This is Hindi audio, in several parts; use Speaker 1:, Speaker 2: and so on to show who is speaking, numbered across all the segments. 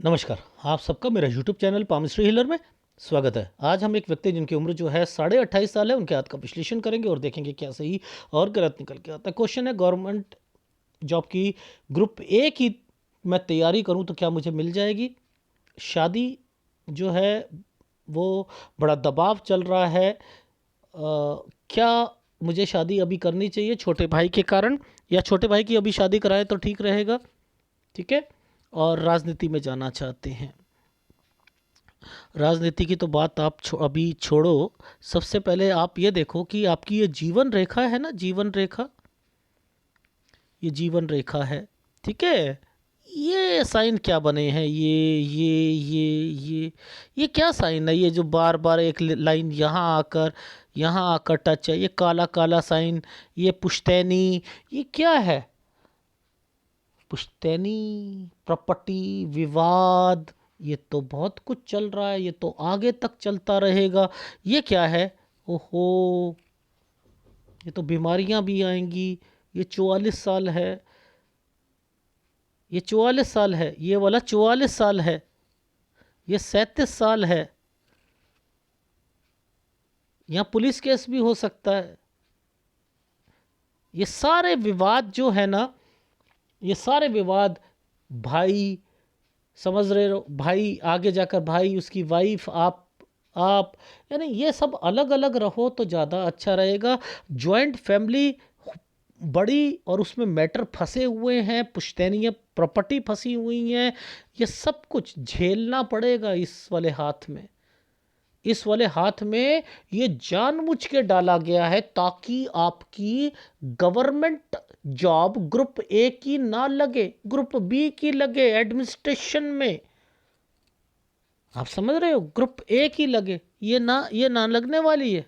Speaker 1: नमस्कार। आप सबका मेरा यूट्यूब चैनल पामिस्ट्री हीलर में स्वागत है। आज हम एक व्यक्ति जिनकी उम्र जो है 28.5 साल है, उनके हाथ का विश्लेषण करेंगे और देखेंगे क्या सही और गलत निकल के आता है। क्वेश्चन है, गवर्नमेंट जॉब की ग्रुप ए की मैं तैयारी करूं तो क्या मुझे मिल जाएगी? शादी जो है वो बड़ा दबाव चल रहा है। क्या मुझे शादी अभी करनी चाहिए छोटे भाई के कारण, या छोटे भाई की अभी शादी कराए तो ठीक रहेगा? ठीक है। और राजनीति में जाना चाहते हैं। राजनीति की तो बात आप अभी छोड़ो। सबसे पहले आप ये देखो कि आपकी ये जीवन रेखा है ना, जीवन रेखा, ये जीवन रेखा है। ठीक है। ये साइन क्या बने हैं? ये क्या साइन है? ये जो बार बार एक लाइन यहाँ आकर टच है, ये काला काला साइन, ये पुश्तैनी, ये क्या है? पुश्तैनी, प्रॉपर्टी, विवाद, ये तो बहुत कुछ चल रहा है, ये तो आगे तक चलता रहेगा। ये क्या है? ओहो, ये तो बीमारियां भी आएंगी। ये 44 साल है, ये 44 साल है, ये वाला 44 साल है, ये 37 साल है। यहाँ पुलिस केस भी हो सकता है। ये सारे विवाद जो है ना, ये सारे विवाद, भाई, समझ रहे हो, भाई आगे जाकर भाई, उसकी वाइफ, आप, यानी ये सब अलग अलग रहो तो ज़्यादा अच्छा रहेगा। जॉइंट फैमिली बड़ी और उसमें मैटर फंसे हुए हैं, पुश्तैनियाँ प्रॉपर्टी फंसी हुई हैं, ये सब कुछ झेलना पड़ेगा इस वाले हाथ में। इस वाले हाथ में ये जानबूझ के डाला गया है ताकि आपकी गवर्नमेंट जॉब ग्रुप ए की ना लगे, ग्रुप बी की लगे एडमिनिस्ट्रेशन में। आप समझ रहे हो? ग्रुप ए की लगे, ये ना लगने वाली है।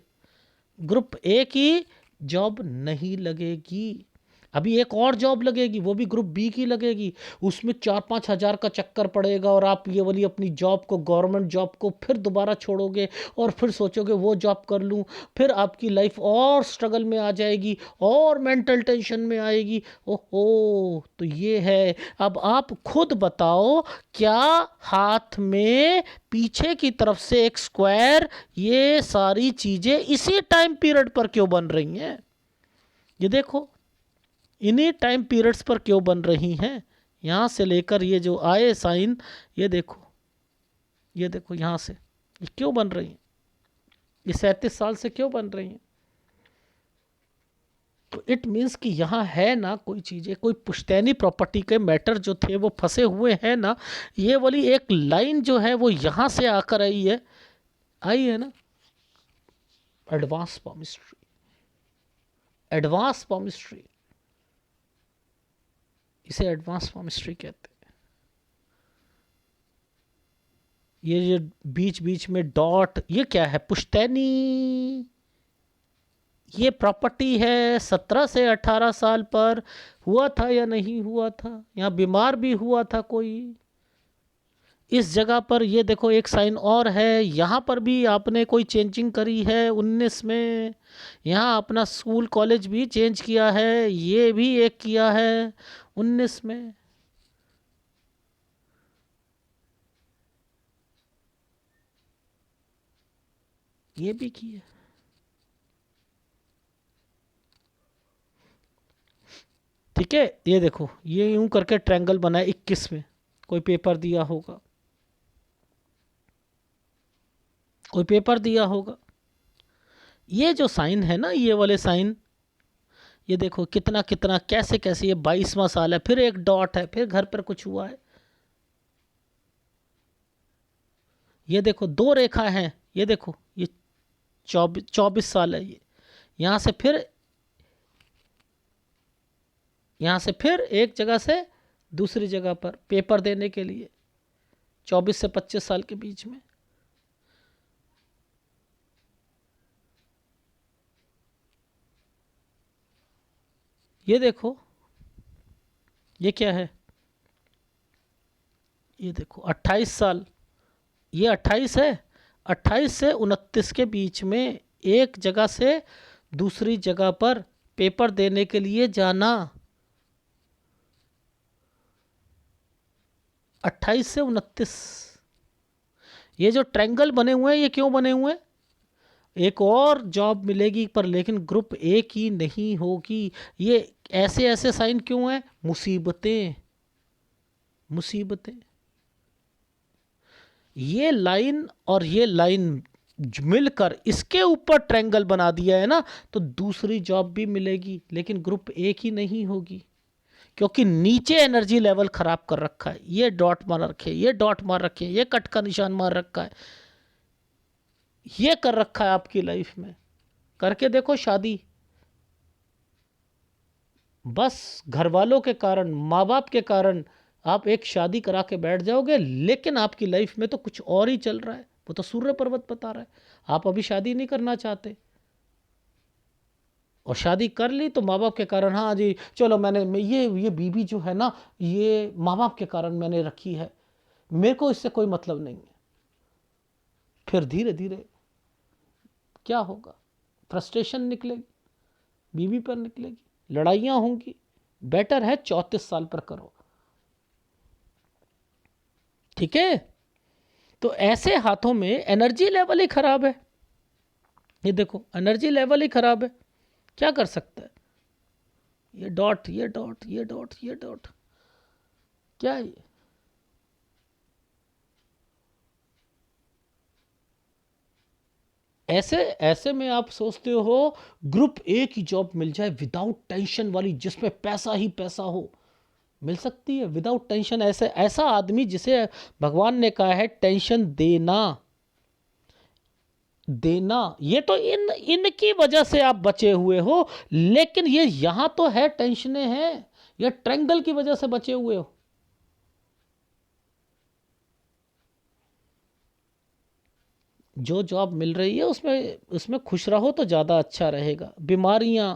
Speaker 1: ग्रुप ए की जॉब नहीं लगेगी। अभी एक और जॉब लगेगी, वो भी ग्रुप बी की लगेगी। उसमें 4-5 हज़ार का चक्कर पड़ेगा और आप ये वाली अपनी जॉब को, गवर्नमेंट जॉब को फिर दोबारा छोड़ोगे और फिर सोचोगे वो जॉब कर लूँ। फिर आपकी लाइफ और स्ट्रगल में आ जाएगी और मेंटल टेंशन में आएगी। ओहो, तो ये है। अब आप खुद बताओ, क्या हाथ में पीछे की तरफ से एक स्क्वायर, ये सारी चीज़ें इसी टाइम पीरियड पर क्यों बन रही हैं? ये देखो, इन्हीं टाइम पीरियड्स पर क्यों बन रही हैं? यहाँ से लेकर ये जो आए साइन, ये देखो, ये देखो, यहाँ से ये क्यों बन रही हैं? ये 37 साल से क्यों बन रही हैं? तो इट मीन्स कि यहाँ है ना कोई चीज़ें, कोई पुश्तैनी प्रॉपर्टी के मैटर जो थे वो फंसे हुए हैं ना। ये वाली एक लाइन जो है वो यहाँ से आकर आई है ना। एडवांस पामिस्ट्री, एडवांस पामिस्ट्री, इसे एडवांस पामिस्ट्री कहते हैं। ये जो बीच बीच में डॉट, ये क्या है? पुश्तैनी। ये प्रॉपर्टी है 17 से 18 साल पर। हुआ था या नहीं हुआ था? यहाँ बीमार भी हुआ था कोई? इस जगह पर ये देखो एक साइन और है, यहाँ पर भी आपने कोई चेंजिंग करी है 19 में। यहाँ अपना स्कूल कॉलेज भी चेंज किया है, ये भी एक किया है 19 में। ये भी किया। ठीक है। ये देखो, ये यूं करके ट्रायंगल बना है 21 में। कोई पेपर दिया होगा, कोई पेपर दिया होगा। ये जो साइन है ना, ये वाले साइन, ये देखो कितना कितना कैसे कैसे, ये 22वां साल है, फिर एक डॉट है, फिर घर पर कुछ हुआ है। ये देखो दो रेखा है, ये देखो, ये 24 साल है ये। यहाँ से फिर, यहाँ से फिर एक जगह से दूसरी जगह पर पेपर देने के लिए, 24 से 25 साल के बीच में। ये देखो, ये क्या है? ये देखो 28 साल, ये 28 है। 28 से 29 के बीच में एक जगह से दूसरी जगह पर पेपर देने के लिए जाना। 28 से 29, ये जो ट्रायंगल बने हुए हैं ये क्यों बने हुए हैं? एक और जॉब मिलेगी पर लेकिन ग्रुप ए की नहीं होगी। ये ऐसे ऐसे साइन क्यों हैं? मुसीबतें, मुसीबतें। ये लाइन और ये लाइन मिलकर इसके ऊपर ट्रायंगल बना दिया है ना, तो दूसरी जॉब भी मिलेगी लेकिन ग्रुप ए की नहीं होगी, क्योंकि नीचे एनर्जी लेवल खराब कर रखा है। ये डॉट मार रखे, ये डॉट मार रखे, ये कट का निशान मार रखा है, ये कर रखा है आपकी लाइफ में। करके देखो शादी, बस घर वालों के कारण, माँ बाप के कारण आप एक शादी करा के बैठ जाओगे, लेकिन आपकी लाइफ में तो कुछ और ही चल रहा है। वो तो सूर्य पर्वत बता रहा है। आप अभी शादी नहीं करना चाहते और शादी कर ली तो माँ बाप के कारण, हाँ जी चलो ये बीवी जो है ना, ये माँ बाप के कारण मैंने रखी है, मेरे को इससे कोई मतलब नहीं है। फिर धीरे धीरे क्या होगा? फ्रस्ट्रेशन निकलेगी, बीवी पर निकलेगी, लड़ाइयाँ होंगी। बेटर है 34 साल पर करो, ठीक है? तो ऐसे हाथों में एनर्जी लेवल ही खराब है। ये देखो एनर्जी लेवल ही खराब है, क्या कर सकता है? ये डॉट, ये डॉट, ये डॉट, ये डॉट, क्या है ये? ऐसे ऐसे में आप सोचते हो ग्रुप ए की जॉब मिल जाए विदाउट टेंशन वाली, जिसमें पैसा ही पैसा हो, मिल सकती है विदाउट टेंशन। ऐसे ऐसा आदमी जिसे भगवान ने कहा है टेंशन देना, देना, ये तो इनकी वजह से आप बचे हुए हो, लेकिन ये यहां तो है टेंशनें हैं, ये ट्रैंगल की वजह से बचे हुए हो। जो जॉब मिल रही है उसमें उसमें खुश रहो तो ज़्यादा अच्छा रहेगा। बीमारियां,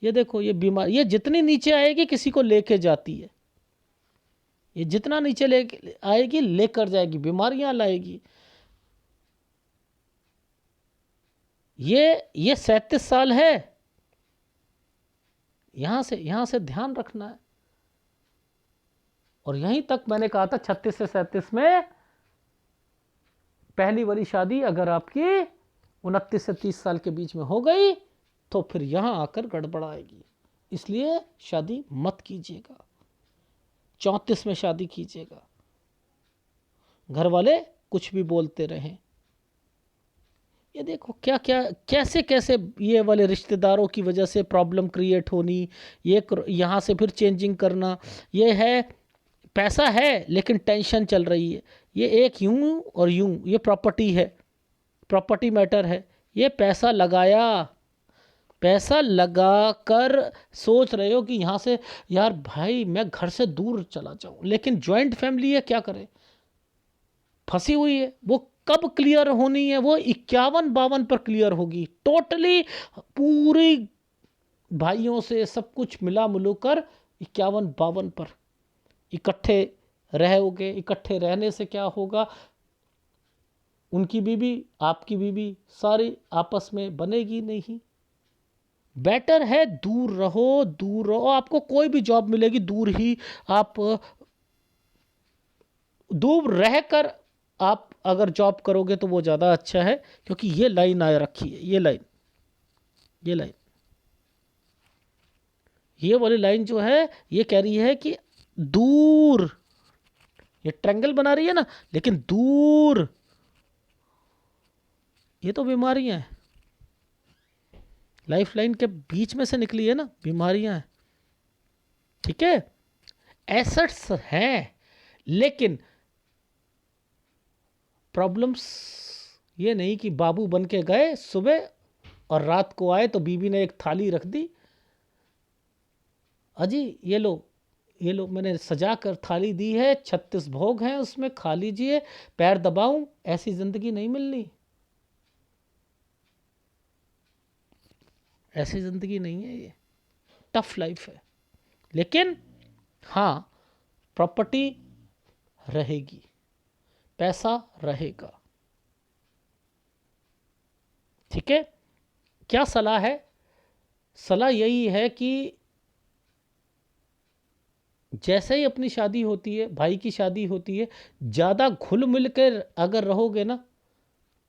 Speaker 1: ये देखो ये बीमारी, ये जितनी नीचे आएगी किसी को लेके जाती है, ये जितना नीचे ले आएगी लेकर जाएगी, बीमारियां लाएगी। ये 37 साल है, यहां से ध्यान रखना है। और यहीं तक मैंने कहा था 36 से 37 में पहली वाली शादी अगर आपकी 29 से 30 साल के बीच में हो गई तो फिर यहां आकर गड़बड़ आएगी। इसलिए शादी मत कीजिएगा, 34 में शादी कीजिएगा। घर वाले कुछ भी बोलते रहें, ये देखो क्या क्या कैसे कैसे ये वाले रिश्तेदारों की वजह से प्रॉब्लम क्रिएट होनी, ये यहाँ से फिर चेंजिंग करना, ये है पैसा है लेकिन टेंशन चल रही है। ये एक यूं और यूं, ये प्रॉपर्टी है, प्रॉपर्टी मैटर है। ये पैसा लगाया, पैसा लगा कर सोच रहे हो कि यहाँ से यार भाई मैं घर से दूर चला जाऊं, लेकिन जॉइंट फैमिली है, क्या करे, फंसी हुई है। वो कब क्लियर होनी है? वो 51-52 पर क्लियर होगी टोटली, पूरी भाइयों से सब कुछ मिला मिलू कर 51-52 पर इकट्ठे रहोगे। इकट्ठे रहने से क्या होगा? उनकी बीवी आपकी बीवी सारी आपस में बनेगी नहीं। बेटर है दूर रहो, दूर रहो। आपको कोई भी जॉब मिलेगी दूर ही, आप दूर रहकर आप अगर जॉब करोगे तो वो ज़्यादा अच्छा है, क्योंकि ये लाइन आ रखी है, ये लाइन, ये लाइन, ये वाली लाइन जो है ये कह रही है कि दूर, ये ट्रायंगल बना रही है ना, लेकिन दूर, ये तो बीमारियां हैं, लाइफ लाइन के बीच में से निकली है ना, बीमारियां हैं, ठीक है? एसेट्स हैं लेकिन प्रॉब्लम्स ये नहीं कि बाबू बन के गए सुबह और रात को आए तो बीवी ने एक थाली रख दी, अजी ये लो, ये लो मैंने सजा कर थाली दी है, 36 भोग हैं उसमें, खा लीजिए, पैर दबाऊं। ऐसी जिंदगी नहीं मिलनी, ऐसी जिंदगी नहीं है ये, टफ लाइफ है। लेकिन हाँ, प्रॉपर्टी रहेगी, पैसा रहेगा, ठीक है? क्या सलाह है? सलाह यही है कि जैसे ही अपनी शादी होती है, भाई की शादी होती है, ज़्यादा घुल मिल कर अगर रहोगे ना,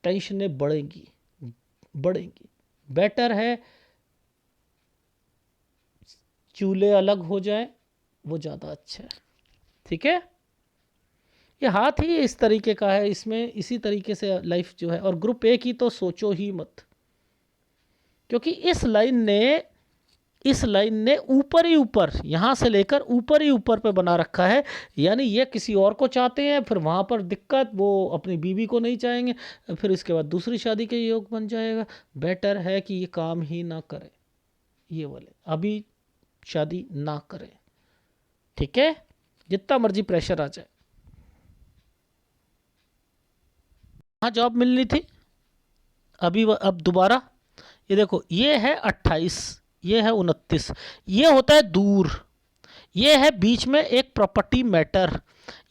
Speaker 1: टेंशनें बढ़ेंगी, बढ़ेंगी। बेटर है चूल्हे अलग हो जाएं, वो ज़्यादा अच्छा है। ठीक है, ये हाथ ही इस तरीके का है, इसमें इसी तरीके से लाइफ जो है। और ग्रुप ए की तो सोचो ही मत, क्योंकि इस लाइन ने ऊपर ही ऊपर, यहां से लेकर ऊपर ही ऊपर पे बना रखा है। यानी ये किसी और को चाहते हैं, फिर वहां पर दिक्कत, वो अपनी बीवी को नहीं चाहेंगे, फिर इसके बाद दूसरी शादी के योग बन जाएगा। बेटर है कि ये काम ही ना करें, ये वाले अभी शादी ना करें। ठीक है, जितना मर्जी प्रेशर आ जाए। हाँ, जॉब मिलनी थी, अभी अब दोबारा ये देखो, ये है 28, ये है 29, ये होता है दूर, ये है बीच में एक प्रॉपर्टी मैटर।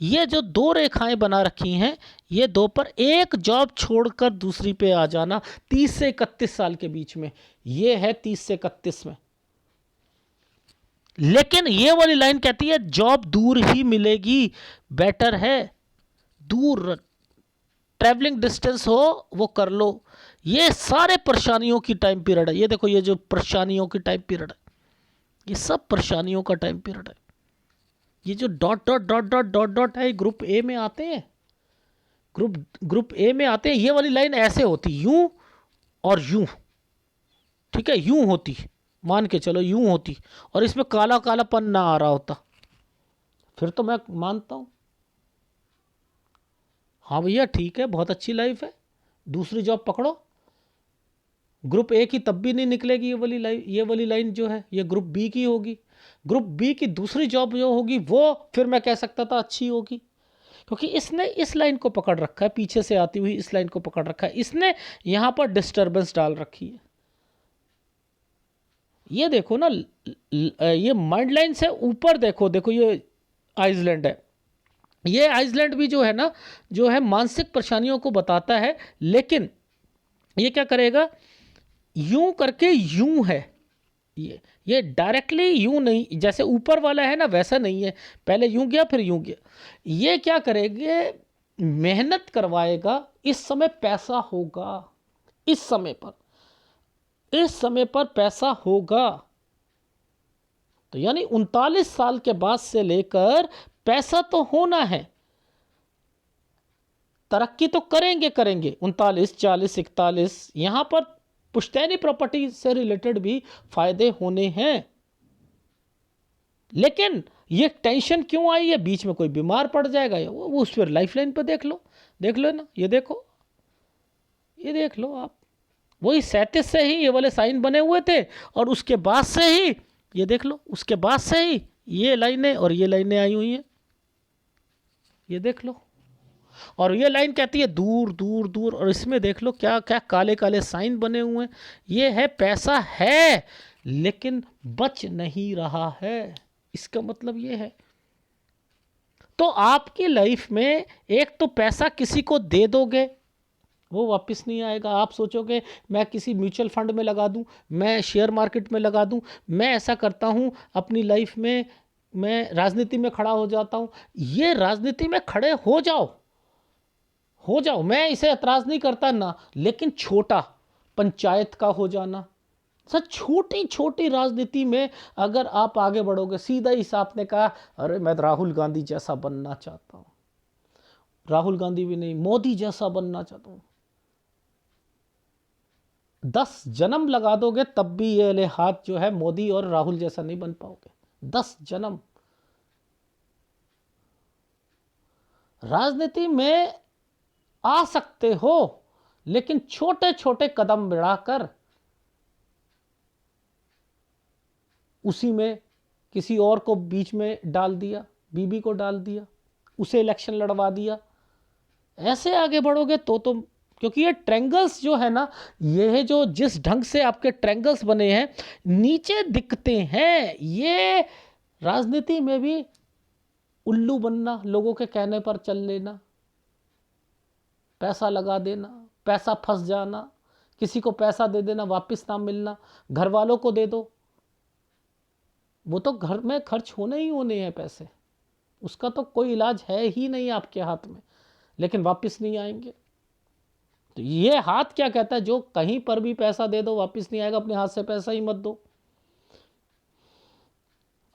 Speaker 1: ये जो दो रेखाएं बना रखी हैं, ये दो पर एक जॉब छोड़कर दूसरी पे आ जाना, 30 से 31 साल के बीच में, ये है 30 से 31 में। लेकिन ये वाली लाइन कहती है जॉब दूर ही मिलेगी, बेटर है दूर, ट्रैवलिंग डिस्टेंस हो वो कर लो। ये सारे परेशानियों की टाइम पीरियड है। ये देखो, ये जो परेशानियों की टाइम पीरियड है, ये सब परेशानियों का टाइम पीरियड है। ये जो dot dot dot dot dot dot है, ग्रुप ए में आते हैं, ग्रुप ए में आते हैं। ये वाली लाइन ऐसे होती, यूं और यूं। ठीक है, यूं होती, मान के चलो यूं होती, और इसमें काला कालापन ना आ रहा होता, फिर तो मैं मानता हूं हाँ भैया ठीक है, बहुत अच्छी लाइफ है, दूसरी जॉब पकड़ो। ग्रुप ए की तब भी नहीं निकलेगी ये वाली लाइन जो है, ये ग्रुप बी की होगी। ग्रुप बी की दूसरी जॉब जो होगी वो फिर मैं कह सकता था अच्छी होगी, क्योंकि इसने इस लाइन को पकड़ रखा है, पीछे से आती हुई इस लाइन को पकड़ रखा है, इसने यहां पर डिस्टरबेंस डाल रखी है। ये देखो ना, ये माइंड लाइन से ऊपर देखो, देखो ये आइसलैंड है। ये आइसलैंड भी जो है ना, जो है मानसिक परेशानियों को बताता है, लेकिन ये क्या करेगा, यूं करके यूं है, ये डायरेक्टली यूं नहीं, जैसे ऊपर वाला है ना वैसा नहीं है, पहले यूं गया फिर यूं गया। ये क्या करेंगे, मेहनत करवाएगा, इस समय पैसा होगा, इस समय पर, इस समय पर पैसा होगा। तो यानी 39 साल के बाद से लेकर पैसा तो होना है, तरक्की तो करेंगे करेंगे, 39 40 41, यहां पर पुश्तैनी प्रॉपर्टी से रिलेटेड भी फायदे होने हैं। लेकिन ये टेंशन क्यों आई है, बीच में कोई बीमार पड़ जाएगा, या वो उस पर लाइफ लाइन पर देख लो ना, ये देखो, ये देख लो आप, वही 37 से ही ये वाले साइन बने हुए थे, और उसके बाद से ही ये देख लो, उसके बाद से ही ये लाइनें और ये लाइनें आई हुई हैं, ये देख लो। और ये लाइन कहती है दूर दूर दूर, और इसमें देख लो क्या क्या काले काले साइन बने हुए हैं। ये है पैसा है, लेकिन बच नहीं रहा है, इसका मतलब ये है। तो आपकी लाइफ में एक तो पैसा किसी को दे दोगे, वो वापस नहीं आएगा। आप सोचोगे मैं किसी म्यूचुअल फंड में लगा दूं, मैं शेयर मार्केट में लगा दूं, मैं ऐसा करता हूं अपनी लाइफ में, मैं राजनीति में खड़ा हो जाता हूं। ये राजनीति में खड़े हो जाओ, हो जाओ, मैं इसे एतराज़ नहीं करता ना, लेकिन छोटा पंचायत का हो जाना, सर छोटी छोटी राजनीति में अगर आप आगे बढ़ोगे, सीधा ही आपने कहा अरे मैं राहुल गांधी जैसा बनना चाहता हूँ, राहुल गांधी भी नहीं, मोदी जैसा बनना चाहता हूँ, 10 जन्म लगा दोगे तब भी ये ले हाथ जो है मोदी और राहुल जैसा नहीं बन पाओगे, 10 जन्म। राजनीति में आ सकते हो, लेकिन छोटे छोटे कदम बढ़ाकर, उसी में किसी और को बीच में डाल दिया, बीबी को डाल दिया, उसे इलेक्शन लड़वा दिया, ऐसे आगे बढ़ोगे तो क्योंकि ये ट्रैंगल्स जो है ना, ये है जो जिस ढंग से आपके ट्रैंगल्स बने हैं नीचे दिखते हैं, ये राजनीति में भी उल्लू बनना, लोगों के कहने पर चल लेना, पैसा लगा देना, पैसा फंस जाना, किसी को पैसा दे देना वापस ना मिलना, घर वालों को दे दो, वो तो घर में खर्च होने ही होने हैं पैसे, उसका तो कोई इलाज है ही नहीं आपके हाथ में, लेकिन वापस नहीं आएंगे। तो ये हाथ क्या कहता है, जो कहीं पर भी पैसा दे दो वापस नहीं आएगा, अपने हाथ से पैसा ही मत दो।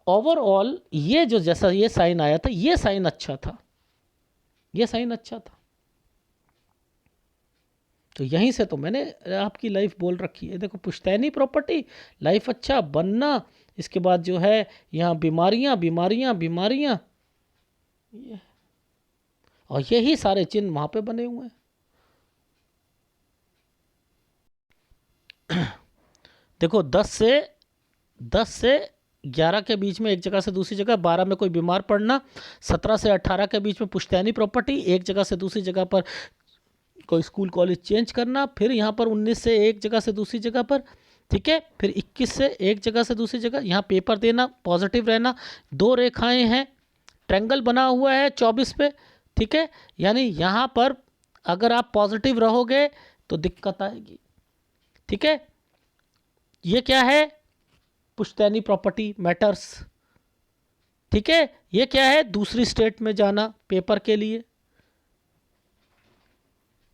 Speaker 1: ओवरऑल ये जो जैसा ये साइन आया था, ये साइन अच्छा था, ये साइन अच्छा था। तो यहीं से तो मैंने आपकी लाइफ बोल रखी है। देखो पुश्तैनी प्रॉपर्टी, लाइफ अच्छा बनना, इसके बाद जो है यहाँ बीमारियां बीमारियां बीमारियां, ये और यही सारे चिन्ह वहां पे बने हुए हैं। देखो 10 से 11 के बीच में एक जगह से दूसरी जगह, 12 में कोई बीमार पड़ना, 17 से 18 के बीच में पुश्तैनी प्रॉपर्टी, एक जगह से दूसरी जगह पर कोई स्कूल कॉलेज चेंज करना, फिर यहाँ पर 19 से एक जगह से दूसरी जगह पर, ठीक है, फिर 21 से एक जगह से दूसरी जगह, यहाँ पेपर देना, पॉजिटिव रहना, 2 रेखाएं हैं, ट्रैंगल बना हुआ है 24 पे, ठीक है, यानी यहाँ पर अगर आप पॉजिटिव रहोगे तो दिक्कत आएगी, ठीक है। ये क्या है, पुश्तैनी प्रॉपर्टी मैटर्स, ठीक है। ये क्या है, दूसरी स्टेट में जाना पेपर के लिए,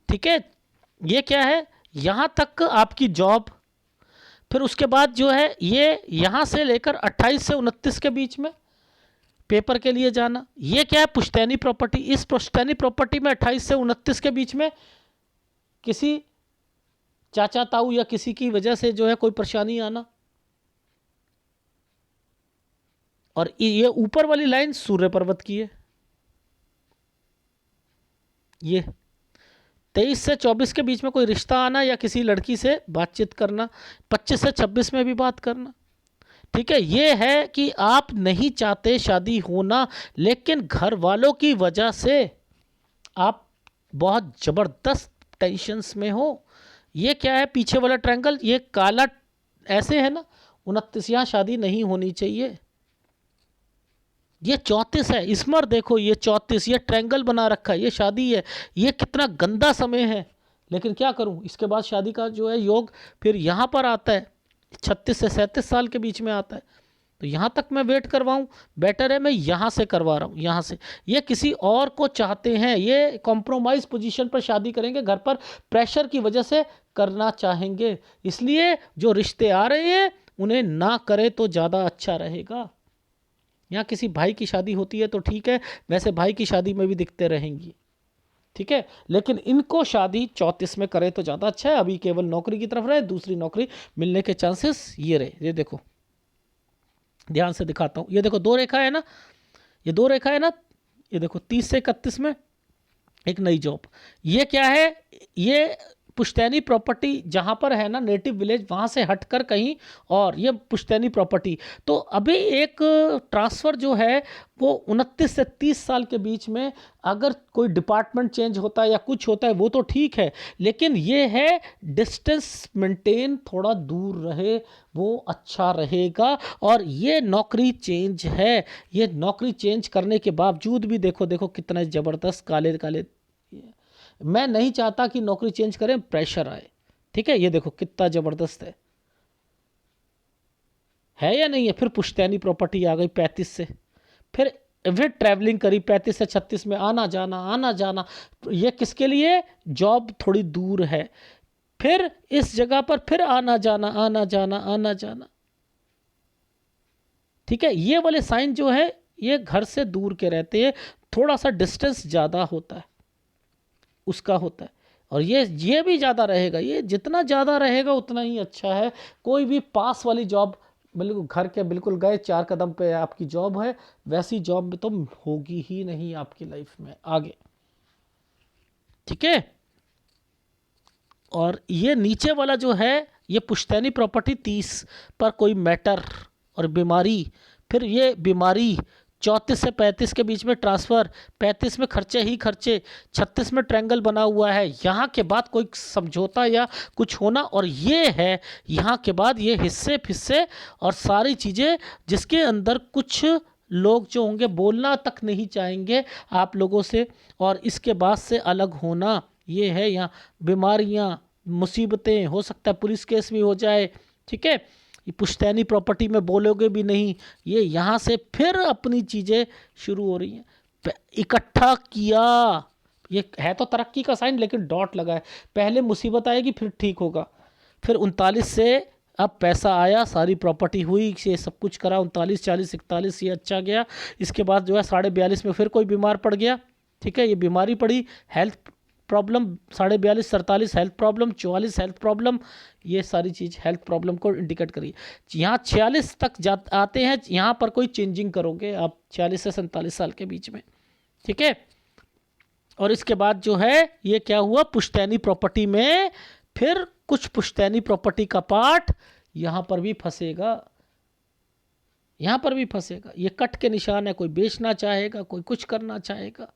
Speaker 1: ठीक है। ये क्या है, यहां तक आपकी जॉब, फिर उसके बाद जो है ये यहां से लेकर 28 से 29 के बीच में पेपर के लिए जाना। ये क्या है, पुश्तैनी प्रॉपर्टी। इस पुश्तैनी प्रॉपर्टी में 28 से 29 के बीच में किसी चाचा ताऊ या किसी की वजह से जो है कोई परेशानी आना। और ये ऊपर वाली लाइन सूर्य पर्वत की है। ये 23 से 24 के बीच में कोई रिश्ता आना या किसी लड़की से बातचीत करना, 25 से 26 में भी बात करना, ठीक है। ये है कि आप नहीं चाहते शादी होना, लेकिन घर वालों की वजह से आप बहुत ज़बरदस्त टेंशन्स में हो। ये क्या है, पीछे वाला ट्रायंगल, ये काला ऐसे है ना, 29, यहाँ शादी नहीं होनी चाहिए। ये 34 है, स्मर देखो, ये 34, ये ट्रायंगल बना रखा है, ये शादी है। ये कितना गंदा समय है, लेकिन क्या करूं, इसके बाद शादी का जो है योग फिर यहाँ पर आता है, 36 से 37 साल के बीच में आता है। तो यहाँ तक मैं वेट करवाऊँ, बेटर है मैं यहाँ से करवा रहा हूँ, यहाँ से। ये किसी और को चाहते हैं, ये कॉम्प्रोमाइज़ पोजीशन पर शादी करेंगे, घर पर प्रेशर की वजह से करना चाहेंगे, इसलिए जो रिश्ते आ रहे हैं उन्हें ना करे तो ज़्यादा अच्छा रहेगा। यहाँ किसी भाई की शादी होती है तो ठीक है, वैसे भाई की शादी में भी दिखते रहेंगी, ठीक है, लेकिन इनको शादी 34 में करे तो ज़्यादा अच्छा है। अभी केवल नौकरी की तरफ रहे, दूसरी नौकरी मिलने के चांसेस ये रहे। ये देखो, ध्यान से दिखाता हूँ, ये देखो 2 रेखा है ना, ये 2 रेखा है ना, ये देखो 30 से 31 में एक नई जॉब। ये क्या है, ये पुश्तैनी प्रॉपर्टी जहाँ पर है ना नेटिव विलेज, वहाँ से हटकर कहीं और, ये पुश्तैनी प्रॉपर्टी। तो अभी एक ट्रांसफ़र जो है वो 29 से 30 साल के बीच में, अगर कोई डिपार्टमेंट चेंज होता है या कुछ होता है वो तो ठीक है, लेकिन ये है डिस्टेंस मेंटेन, थोड़ा दूर रहे वो अच्छा रहेगा। और ये नौकरी चेंज है, ये नौकरी चेंज करने के बावजूद भी देखो देखो कितना ज़बरदस्त काले काले। मैं नहीं चाहता कि नौकरी चेंज करें, प्रेशर आए, ठीक है। ये देखो कितना ज़बरदस्त है या नहीं है। फिर पुश्तैनी प्रॉपर्टी आ गई 35 से, फिर ट्रैवलिंग करी 35 से 36 में, आना जाना आना जाना। ये किसके लिए, जॉब थोड़ी दूर है, फिर इस जगह पर फिर आना जाना आना जाना आना जाना, ठीक है। ये वाले साइन जो है ये घर से दूर के रहते हैं, थोड़ा सा डिस्टेंस ज़्यादा होता है उसका होता है। और ये भी ज़्यादा रहेगा, ये जितना ज़्यादा रहेगा उतना ही अच्छा है। कोई भी पास वाली जॉब, बिल्कुल घर के बिल्कुल गए 4 कदम पे आपकी जॉब है, वैसी जॉब में तो होगी ही नहीं आपकी लाइफ में आगे, ठीक है। और ये नीचे वाला जो है, ये पुश्तैनी प्रॉपर्टी 30 पर कोई मैटर और बीमारी, फिर ये बीमारी 34 से 35 के बीच में ट्रांसफ़र, 35 में खर्चे ही खर्चे, 36 में ट्रायंगल बना हुआ है, यहाँ के बाद कोई समझौता या कुछ होना। और ये है यहाँ के बाद ये हिस्से फिस्से और सारी चीज़ें, जिसके अंदर कुछ लोग जो होंगे बोलना तक नहीं चाहेंगे आप लोगों से, और इसके बाद से अलग होना। ये है यहाँ बीमारियाँ, मुसीबतें, हो सकता है पुलिस केस भी हो जाए, ठीक है। ये पुश्तैनी प्रॉपर्टी में बोलोगे भी नहीं, ये यहाँ से फिर अपनी चीज़ें शुरू हो रही हैं। इकट्ठा किया, ये है तो तरक्की का साइन लेकिन डॉट लगा है। पहले मुसीबत आएगी फिर ठीक होगा। फिर 39 से अब पैसा आया, सारी प्रॉपर्टी हुई, ये सब कुछ करा, 39, 40, 41 ये अच्छा गया। इसके बाद जो है 42.5 में फिर कोई बीमार पड़ गया, ठीक है, ये बीमारी पड़ी, health problem, 42.5, 43 health problem, 44 health problem, ये सारी चीज़ हेल्थ प्रॉब्लम को इंडिकेट करिए। यहाँ 46 तक आते हैं, यहाँ पर कोई चेंजिंग करोगे आप 46 से 47 साल के बीच में, ठीक है। और इसके बाद जो है ये क्या हुआ, पुश्तैनी प्रॉपर्टी में फिर कुछ पुश्तैनी प्रॉपर्टी का पार्ट यहाँ पर भी फंसेगा, यहाँ पर भी फंसेगा। ये कट के निशान है, कोई बेचना चाहेगा, कोई कुछ करना चाहेगा,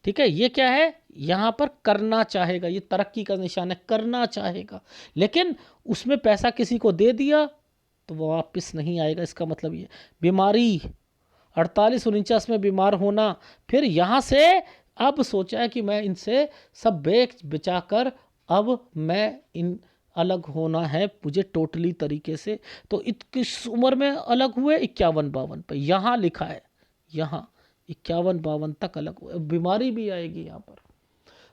Speaker 1: ठीक है। ये क्या है, यहाँ पर करना चाहेगा, ये तरक्की का निशान है, करना चाहेगा, लेकिन उसमें पैसा किसी को दे दिया तो वो वापस नहीं आएगा। इसका मतलब ये बीमारी 48-49 में बीमार होना, फिर यहाँ से अब सोचा है कि मैं इनसे सब बेच बचा कर अब मैं इन अलग होना है मुझे टोटली तरीके से। तो किस उम्र में अलग हुए, 51-52 पे यहाँ लिखा है, यहाँ 51-52 तक अलग हुए। बीमारी भी आएगी यहाँ पर,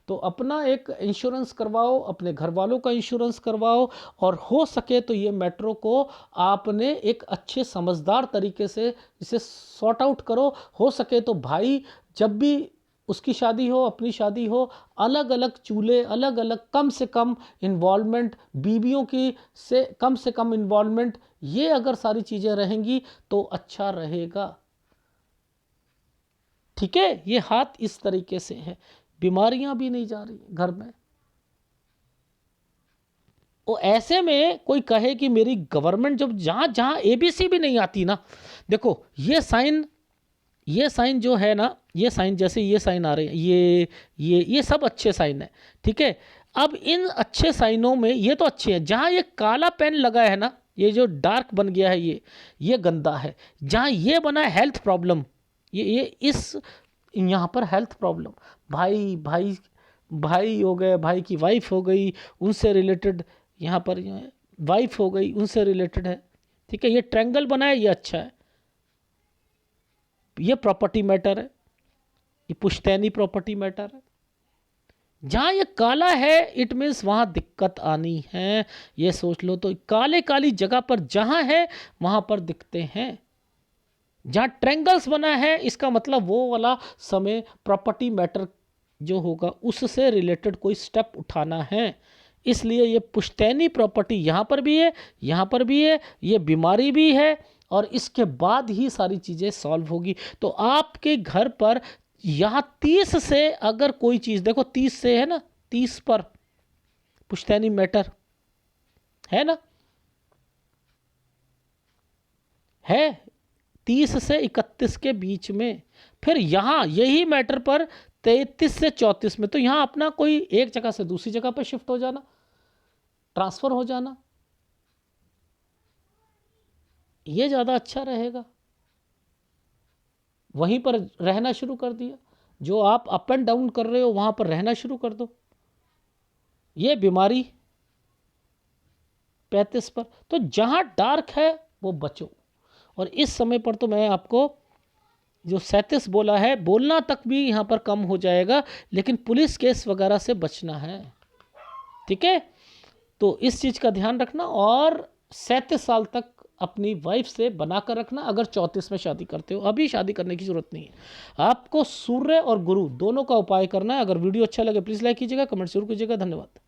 Speaker 1: तो अपना एक इंश्योरेंस करवाओ, अपने घर वालों का इंश्योरेंस करवाओ, और हो सके तो ये मैटरों को आपने एक अच्छे समझदार तरीके से इसे सॉर्ट आउट करो। हो सके तो भाई जब भी उसकी शादी हो, अपनी शादी हो, अलग अलग चूल्हे, अलग अलग, कम से कम इन्वॉल्वमेंट, बीवियों की से कम इन्वॉल्वमेंट, ये अगर सारी चीज़ें रहेंगी तो अच्छा रहेगा, ठीक है। ये हाथ इस तरीके से है, बीमारियां भी नहीं जा रही घर में। और ऐसे में कोई कहे कि मेरी गवर्नमेंट, जब जहां जहां एबीसी भी नहीं आती ना, देखो ये साइन जो है ना, ये साइन जैसे ये साइन आ रहे हैं, ये सब अच्छे साइन है, ठीक है। अब इन अच्छे साइनों में ये तो अच्छे हैं, जहां ये काला पेन लगा है ना, ये जो डार्क बन गया है, ये गंदा है। जहां ये बना है हेल्थ प्रॉब्लम, ये इस यहाँ पर हेल्थ प्रॉब्लम, भाई भाई भाई हो गए, भाई की वाइफ हो गई, उनसे रिलेटेड, यहाँ पर वाइफ हो गई, उनसे रिलेटेड है, ठीक है। ये ट्रायंगल बना है, ये अच्छा है, ये प्रॉपर्टी मैटर है, ये पुश्तैनी प्रॉपर्टी मैटर है। जहाँ ये काला है इट मीन्स वहाँ दिक्कत आनी है, ये सोच लो। तो काले काली जगह पर जहाँ है वहाँ पर दिखते हैं। जहाँ ट्रायंगल्स बना है इसका मतलब वो वाला समय प्रॉपर्टी मैटर जो होगा उससे रिलेटेड कोई स्टेप उठाना है। इसलिए ये पुश्तैनी प्रॉपर्टी यहाँ पर भी है, यहाँ पर भी है, ये बीमारी भी है, और इसके बाद ही सारी चीज़ें सॉल्व होगी। तो आपके घर पर यहाँ 30 से अगर कोई चीज़, देखो 30 से है ना, 30 पर पुश्तैनी मैटर है ना, है 30 से 31 के बीच में। फिर यहाँ यही मैटर पर 33 से 34 में, तो यहाँ अपना कोई एक जगह से दूसरी जगह पर शिफ्ट हो जाना, ट्रांसफ़र हो जाना, ये ज़्यादा अच्छा रहेगा। वहीं पर रहना शुरू कर दिया, जो आप अप एंड डाउन कर रहे हो वहाँ पर रहना शुरू कर दो। ये बीमारी 35 पर, तो जहाँ डार्क है वो बचो। और इस समय पर तो मैं आपको जो 37 बोला है, बोलना तक भी यहाँ पर कम हो जाएगा, लेकिन पुलिस केस वगैरह से बचना है, ठीक है। तो इस चीज़ का ध्यान रखना, और 37 साल तक अपनी वाइफ से बनाकर रखना। अगर 34 में शादी करते हो, अभी शादी करने की ज़रूरत नहीं है। आपको सूर्य और गुरु दोनों का उपाय करना है। अगर वीडियो अच्छा लगे प्लीज़ लाइक कीजिएगा, कमेंट जरूर कीजिएगा। धन्यवाद।